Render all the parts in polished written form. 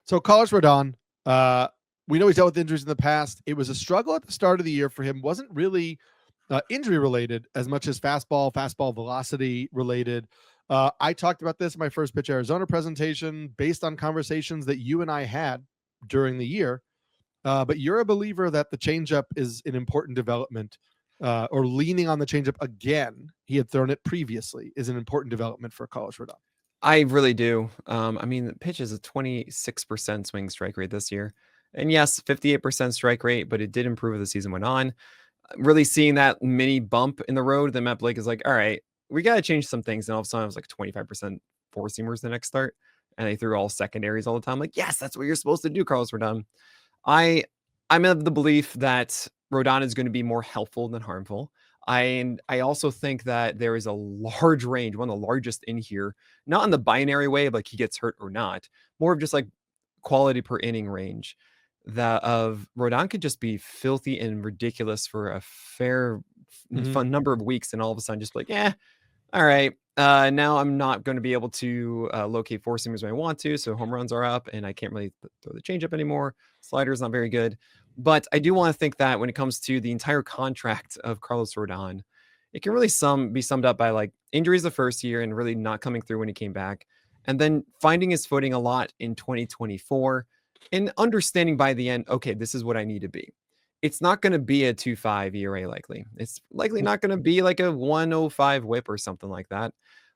So Carlos Rodon, we know he's dealt with injuries in the past. It was a struggle at the start of the year for him. Wasn't really injury related as much as fastball velocity related. I talked about this in my first pitch Arizona presentation based on conversations that you and I had during the year. But you're a believer that the changeup is an important development, or leaning on the changeup again. He had thrown it previously is an important development for Carlos Rodon. I really do. I mean, the pitch is a 26% swing strike rate this year. And yes, 58% strike rate, but it did improve as the season went on. Really seeing that mini bump in the road, then Matt Blake is like, all right, we got to change some things. And all of a sudden, it was like 25% four seamers the next start. And they threw all secondaries all the time. Like, yes, that's what you're supposed to do, Carlos Rodon. I'm of the belief that Rodon is going to be more helpful than harmful. I also think that there is a large range, one of the largest in here, not in the binary way of like he gets hurt or not, more of just like quality per inning range. That of Rodon could just be filthy and ridiculous for a fair fun number of weeks, and all of a sudden just like, yeah, all right. Now I'm not going to be able to locate four seamers when I want to, so home runs are up, and I can't really throw the changeup anymore. Slider's not very good, but I do want to think that when it comes to the entire contract of Carlos Rodon, it can really be summed up by like injuries the first year and really not coming through when he came back, and then finding his footing a lot in 2024, and understanding by the end, okay, this is what I need to be. It's not going to be a 2.5 ERA likely. It's likely not going to be like a 1.05 whip or something like that.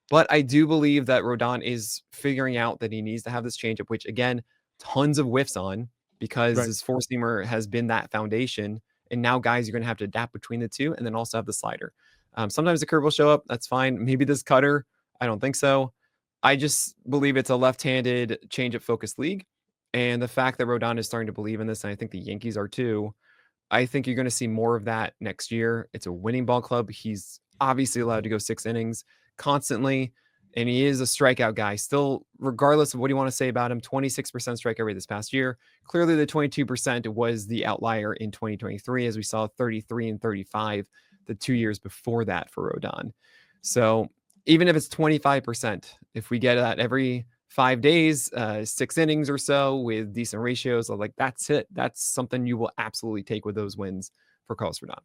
But I do believe that Rodon is figuring out that he needs to have this changeup, which again, tons of whiffs on because Right. his four seamer has been that foundation. And now guys, you're going to have to adapt between the two and then also have the slider. Sometimes the curve will show up. That's fine. Maybe this cutter. I don't think so. I just believe it's a left-handed changeup focused league. And the fact that Rodon is starting to believe in this, and I think the Yankees are too, I think you're going to see more of that next year. It's a winning ball club. He's obviously allowed to go 6 innings constantly, and he is a strikeout guy. Still, regardless of what you want to say about him, 26% strikeout rate this past year. Clearly, the 22% was the outlier in 2023, as we saw 33 and 35 the 2 years before that for Rodon. So even if it's 25%, if we get that every 5 days, 6 innings or so with decent ratios, like that's it. That's something you will absolutely take with those wins for Carlos Rodon.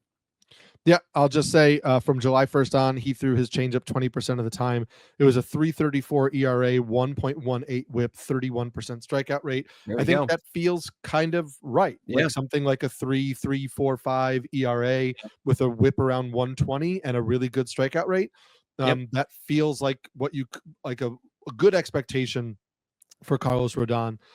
Yeah, I'll just say from July 1st on, he threw his changeup 20% of the time. It was a 3.34 ERA, 1.18 whip, 31% strikeout rate. There I we think go. that feels kind of right. Yeah. Like something like a 3.45 ERA with a whip around 120 and a really good strikeout rate. That feels like what you like a good expectation for Carlos Rodon.